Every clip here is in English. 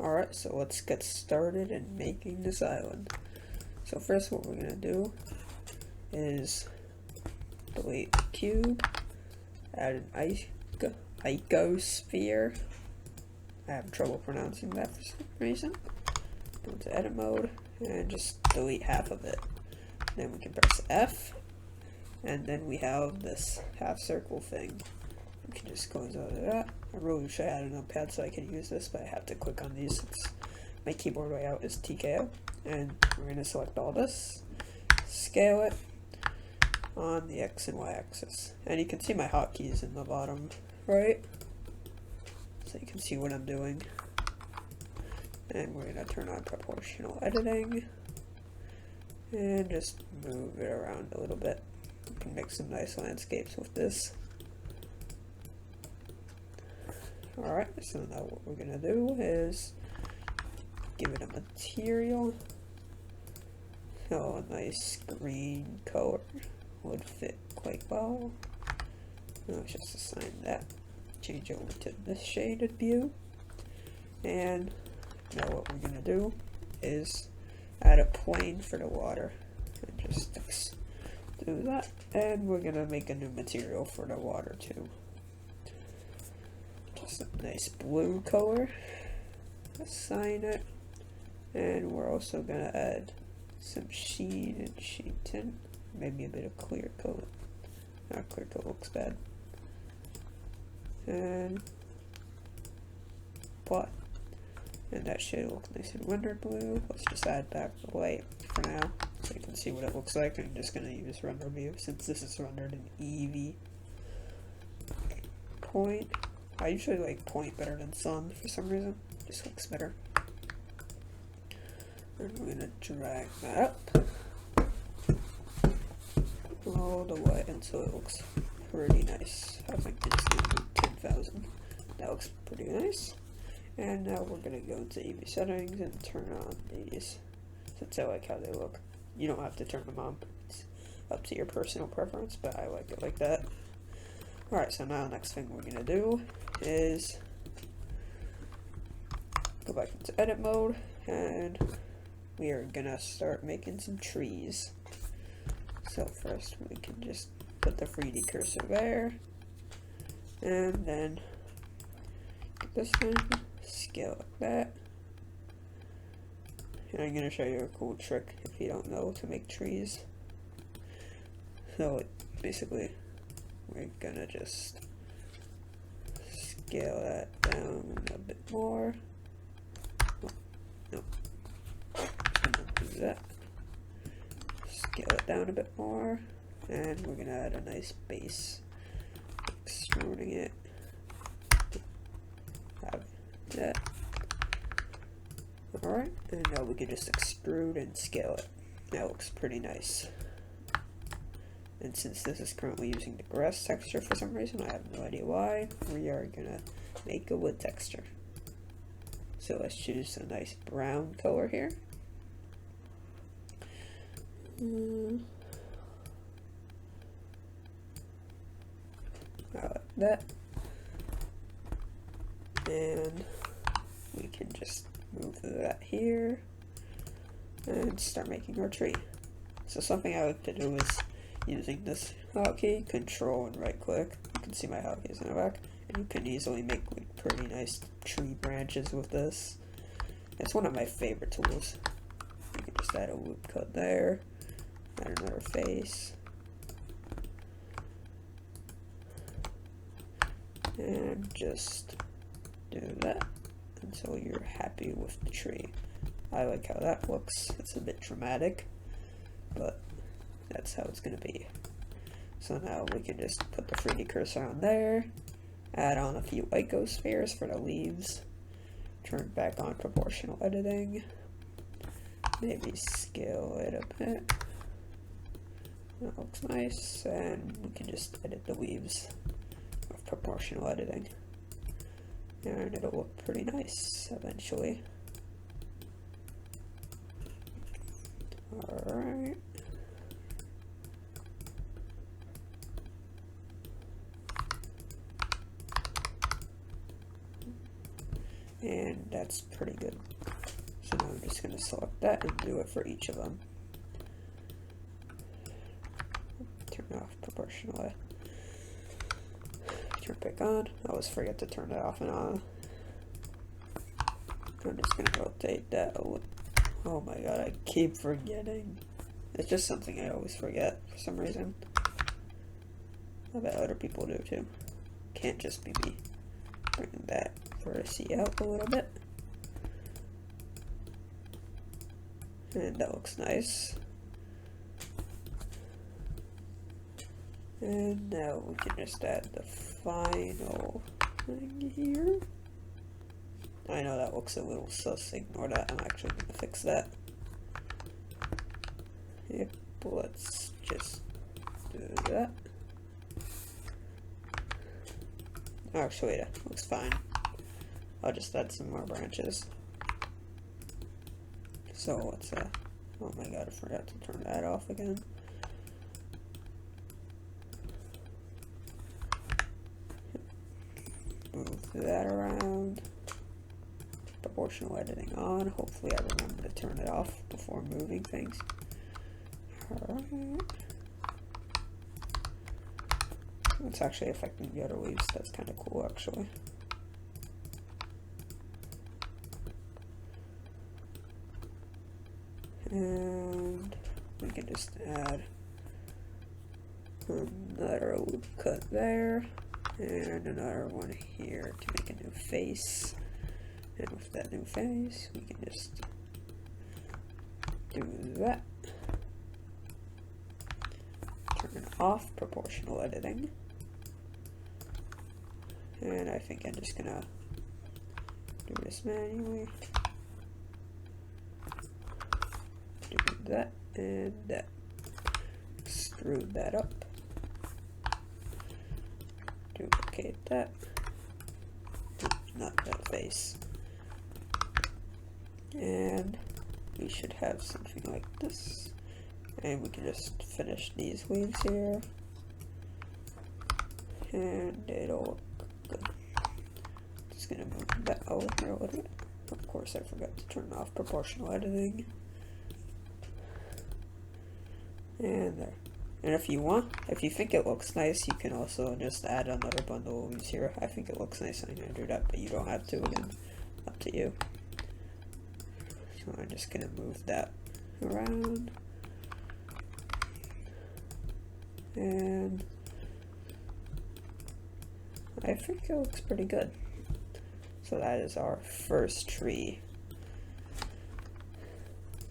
Alright, so let's get started in making this island. So first what we're going to do is delete the cube, add an icosphere. I have trouble pronouncing that for some reason. Go to edit mode and just delete half of it. Then we can press F, and then we have this half circle thing. We can just close out of that. I really wish I had a notepad so I could use this, but I have to click on these since my keyboard layout is TKO. And we're going to select all this, scale it on the X and Y axis. And you can see my hotkeys in the bottom right, so you can see what I'm doing. And we're going to turn on proportional editing and just move it around a little bit. You can make some nice landscapes with this. Alright, so now what we're going to do is give it a material. So a nice green color would fit quite well. Let's just assign that. Change over to this shaded view. And now what we're going to do is add a plane for the water. And just do that. And we're going to make a new material for the water too. Just a nice blue color. Assign it. And we're also going to add some sheen and sheen tint. Maybe a bit of clear coat. Not clear coat looks bad. And plot. And that should look nice and rendered blue. Let's just add back the white for now so you can see what it looks like. I'm just going to use render view since this is rendered in EV. Point. I usually like point better than sun for some reason. Just looks better. And we're going to drag that up all the way until it looks pretty nice. I think it's going to be 10,000. That looks pretty nice. And now we're going to go into EV settings and turn on these since I like how they look. You don't have to turn them on. It's up to your personal preference, but I like it like that. Alright, so now the next thing we're going to do is go back into edit mode and we are going to start making some trees. So first we can just put the 3D cursor there and then get this thing, scale like that. And I'm going to show you a cool trick if you don't know to make trees. So basically we're gonna just scale that down a bit more. Oh, no. Do that. Scale it down a bit more. And we're gonna add a nice base. Extruding it. Have that. Alright, and now we can just extrude and scale it. That looks pretty nice. And since this is currently using the grass texture for some reason, I have no idea why, we are gonna make a wood texture. So let's choose a nice brown color here. I like that. And we can just move that here and start making our tree. So something I like to do is using this hotkey, control and right click. You can see my hotkeys in the back, and you can easily make like pretty nice tree branches with this. It's one of my favorite tools. You can just add a loop cut there, add another face, and just do that until you're happy with the tree. I like how that looks. It's a bit dramatic, but that's how it's going to be. So now we can just put the 3D cursor on there, add on a few icospheres for the leaves, turn back on proportional editing, maybe scale it a bit. That looks nice, and we can just edit the leaves with proportional editing. And it'll look pretty nice eventually. Alright. and that's pretty good. So now I'm just going to select that and do it for each of them. Turn off proportionally. Turn back on. I always forget to turn it off and on. I'm just going to rotate that a little. Oh my god, I keep forgetting. It's just something I always forget for some reason. I bet other people do too. Can't just be me. Bring that vertice out a little bit. And that looks nice. And now we can just add the final thing here. I know that looks a little sus, ignore that, I'm actually going to fix that. Yep, let's just do that. Actually, that looks fine. I'll just add some more branches. So what's that? Oh my god, I forgot to turn that off again. Move that around. Proportional editing on. Hopefully I remember to turn it off before moving things. Alright. It's actually affecting the other leaves. That's kind of cool, actually. And we can just add another loop cut there, and another one here to make a new face. And with that new face, we can just do that. Turn off proportional editing. And I think I'm just gonna do this manually. Do that and that. Extrude that up. Duplicate that. Not that face. And we should have something like this. And we can just finish these leaves here. And it'll look good. Just gonna move that over here a little bit. Of course, I forgot to turn off proportional editing. And there. And if you want, if you think it looks nice, you can also just add another bundle of leaves here. I think it looks nice, I'm gonna do that, but you don't have to. Again, up to you. So I'm just gonna move that around. And I think it looks pretty good. So that is our first tree.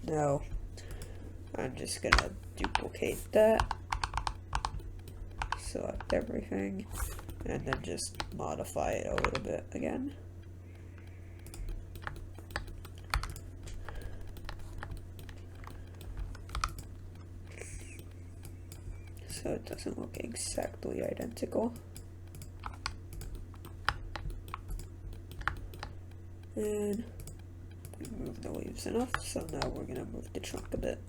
Now, I'm just gonna duplicate that, select everything, and then just modify it a little bit again. So it doesn't look exactly identical. And we move the leaves enough, so now we're gonna move the trunk a bit.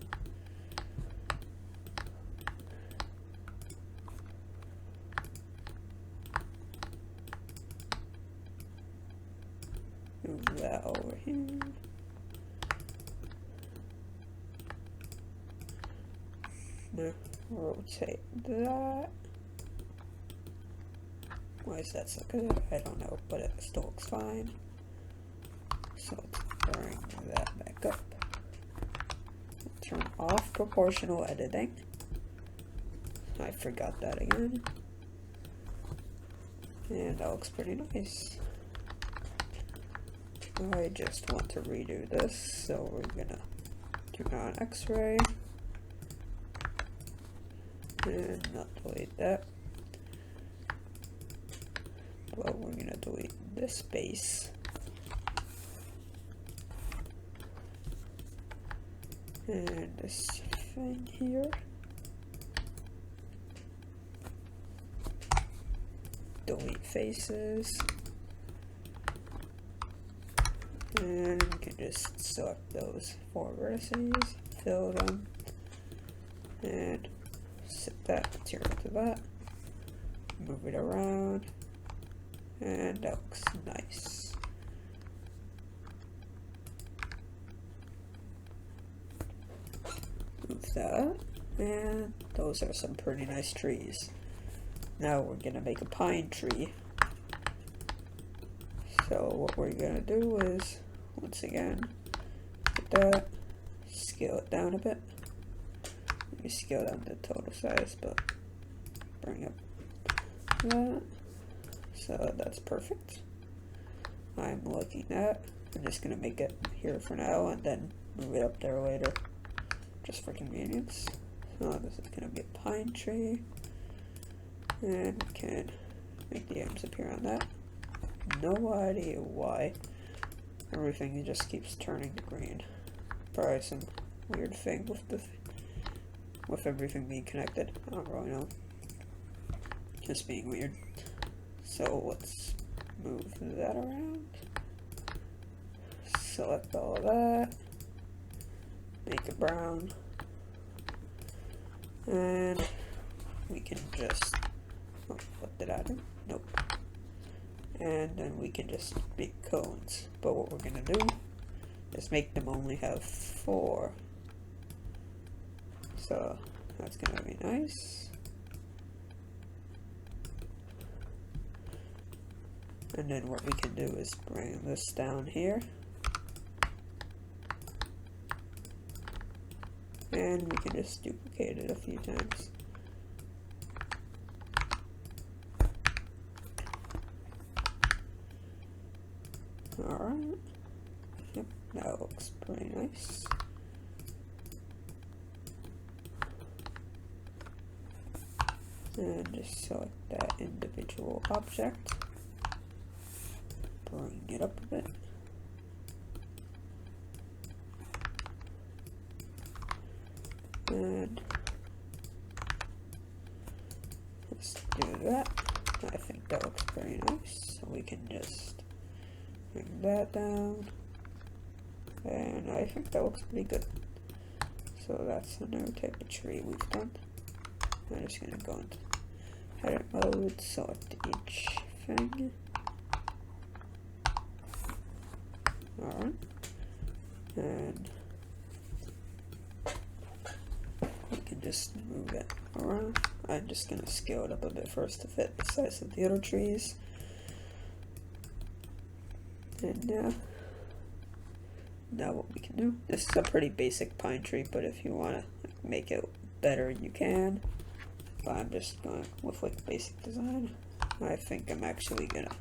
Move that over here. Now rotate that. Why is that so good? I don't know, but it still looks fine. So let's bring that back up. Turn off proportional editing. I forgot that again. And that looks pretty nice. I just want to redo this, so we're gonna turn on X-ray and not delete that. But we're gonna delete this space. And this thing here. Delete faces. And we can just select those 4 vertices, fill them, and set that material to that. Move it around, and that looks nice. remove that. And those are some pretty nice trees. Now we're gonna make a pine tree. So what we're gonna do is, once again, get that, scale it down a bit. Let me scale down the total size, but bring up that. So that's perfect. I'm looking at, I'm just gonna make it here for now and then move it up there later, just for convenience. So this is gonna be a pine tree, and we can make the items appear on that. No idea why everything just keeps turning to green. Probably some weird thing with everything being connected. I don't really know. Just being weird. So let's move that around. Select all of that. Make it brown. And we can just, oh, what did I do? Nope. And then we can just make cones. But what we're gonna do is make them only have 4. So that's gonna be nice. And then what we can do is bring this down here. And we can just duplicate it a few times. Alright. Yep, that looks pretty nice. And just select that individual object. Bring it up a bit. And let's do that. I think that looks pretty nice. So we can just bring that down. And I think that looks pretty good. So that's another type of tree we've done. I'm just going to go into edit mode, select each thing. Alright. And we can just move it around. I'm just going to scale it up a bit first to fit the size of the other trees. And now what we can do, this is a pretty basic pine tree, but if you want to make it better, you can. But I'm just going with like basic design. I think I'm actually gonna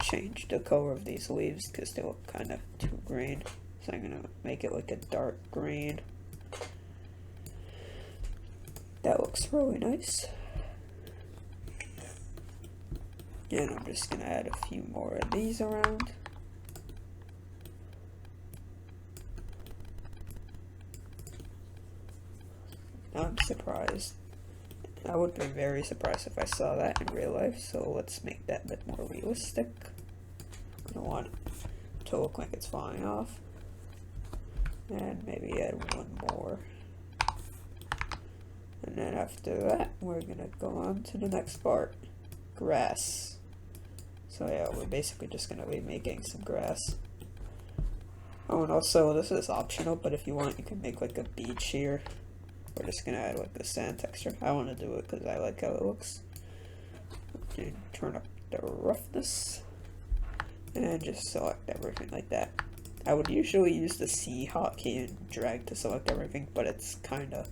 change the color of these leaves because they look kind of too green. So I'm gonna make it like a dark green. That looks really nice. And I'm just gonna add a few more of these around. I'm surprised. I would be very surprised if I saw that in real life, so let's make that a bit more realistic. I don't want it to look like it's falling off. And maybe add one more. And then after that, we're gonna go on to the next part. Grass. So yeah, we're basically just gonna be making some grass. Oh, and also this is optional, but if you want, you can make like a beach here. We're just gonna add like the sand texture. I want to do it because I like how it looks. Okay, turn up the roughness and just select everything like that. I would usually use the C hotkey and drag to select everything, but it's kind of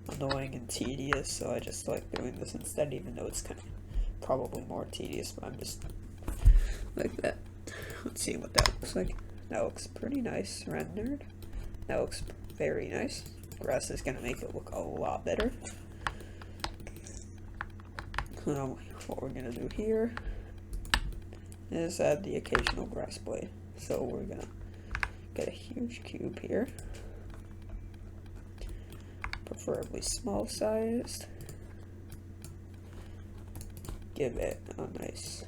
annoying and tedious, so I just like doing this instead, even though it's kind of probably more tedious, but I'm just like that. Let's see what that looks like. That looks pretty nice rendered. That looks very nice. Grass is going to make it look a lot better. What we're going to do here is add the occasional grass blade. So we're going to get a huge cube here, preferably small sized. Give it a nice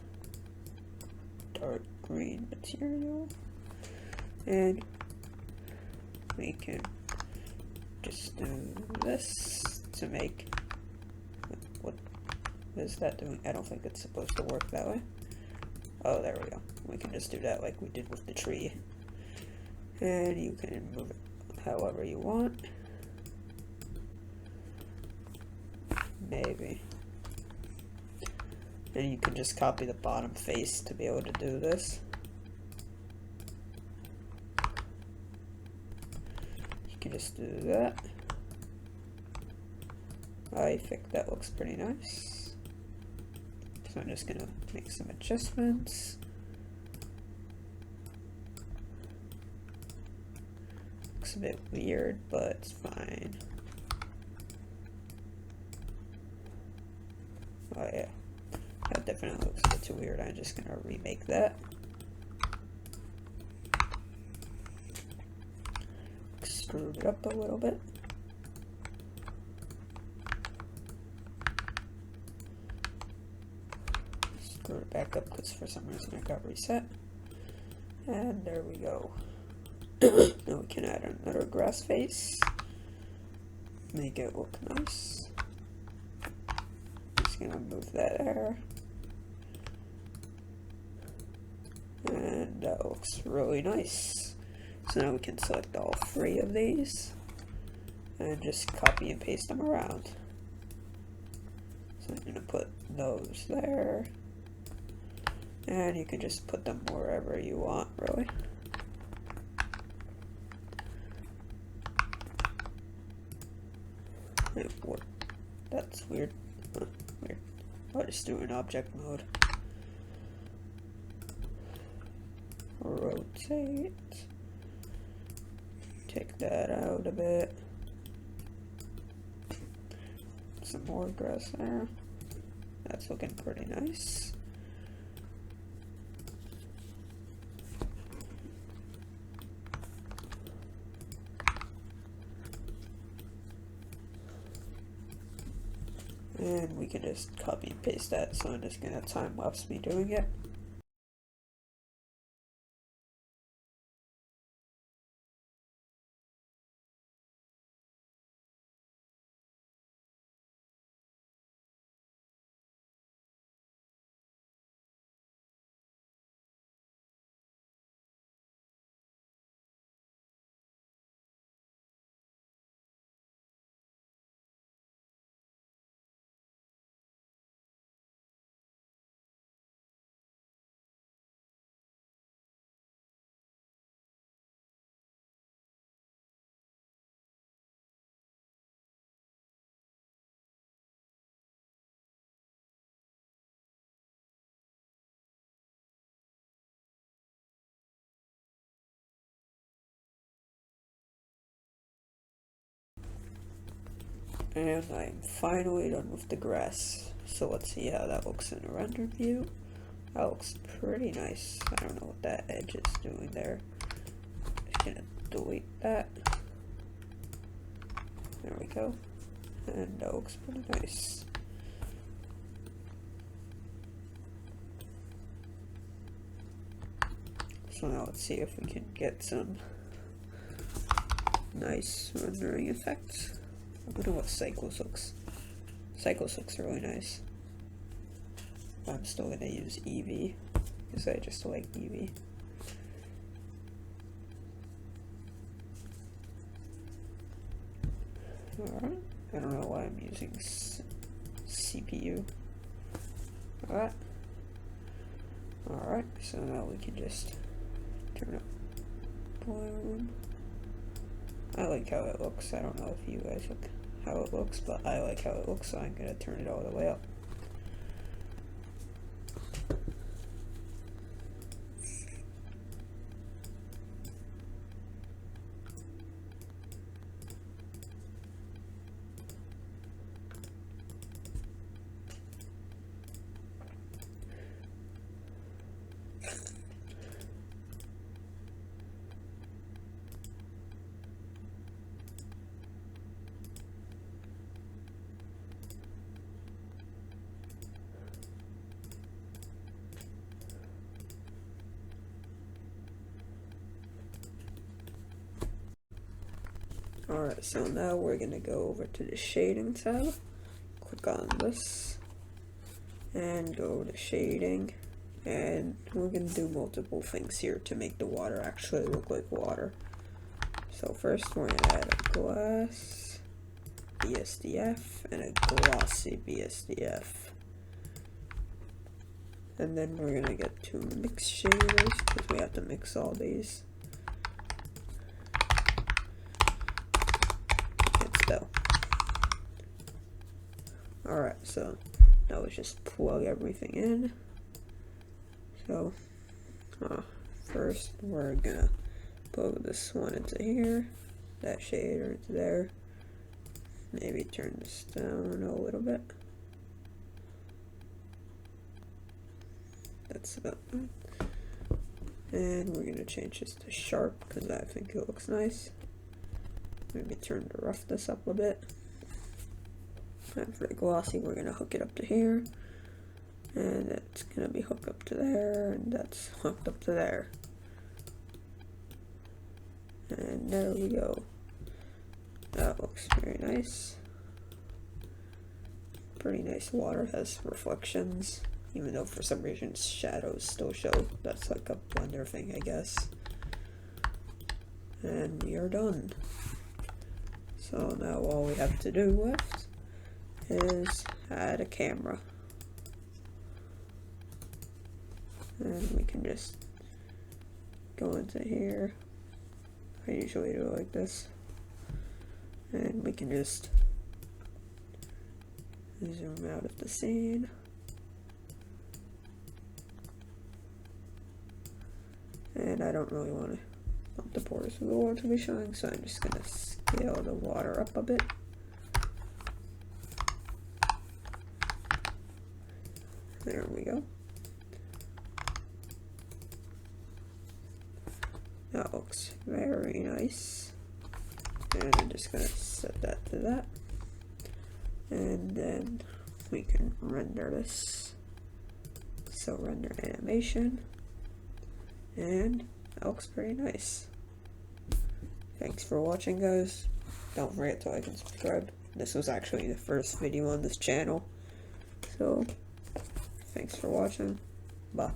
dark green material, and we can just do this to make, what is that doing? I don't think it's supposed to work that way. Oh, there we go. We can just do that like we did with the tree. And you can move it however you want. Maybe. And you can just copy the bottom face to be able to do this. You can just do that. I think that looks pretty nice. So I'm just gonna make some adjustments. Looks a bit weird, but it's fine. Oh yeah, that definitely looks a bit too weird. I'm just gonna remake that. Screwed it up a little bit. Screw it back up because for some reason it got reset. And there we go. Now we can add another grass face. Make it look nice. Just gonna move that there. And that looks really nice. So now we can select all 3 of these and just copy and paste them around. So I'm gonna put those there. And you can just put them wherever you want, really. What? That's weird. Weird. I'll just do an object mode. Rotate. Take that out a bit. Some more grass there. That's looking pretty nice. And we can just copy and paste that, so I'm just gonna time lapse me doing it. And I'm finally done with the grass. So let's see how that looks in a render view. That looks pretty nice. I don't know what that edge is doing there. Just gonna delete that. There we go. And that looks pretty nice. So now let's see if we can get some nice rendering effects. I wonder what Cycles looks. Cycles looks really nice. I'm still gonna use Eevee because I just like Eevee. Alright, I don't know why I'm using CPU. Alright. Alright, so now we can just turn up bloom. I like how it looks. I don't know if you guys look how it looks, but I like how it looks, so I'm gonna turn it all the way up. Alright, so now we're gonna go over to the shading tab, click on this, and go to shading, and we're gonna do multiple things here to make the water actually look like water. So first we're gonna add a glass, BSDF and a glossy BSDF. And then we're gonna get 2 mix shaders because we have to mix all these. Can't spell. Alright, so now let's just plug everything in. So first we're gonna plug this one into here, that shader into there. Maybe turn this down a little bit. That's about it. And we're going to change this to sharp because I think it looks nice. Maybe turn the roughness up a bit. And for the glossy, we're going to hook it up to here. And it's going to be hooked up to there, and that's hooked up to there. And there we go. That looks very nice. Pretty nice water, has reflections, even though for some reason shadows still show. That's like a blender thing, I guess. And we are done. So now all we have to do left is add a camera. And we can just go into here. I usually do it like this. And we can just zoom out of the scene. And I don't really want the borders of the water to be showing, so I'm just going to scale the water up a bit. There we go. That looks very nice. And I'm just going to set that to that. And then we can render this. So render animation. And that looks pretty nice. Thanks for watching, guys. Don't forget to like and subscribe. This was actually the first video on this channel. So, thanks for watching. Bye.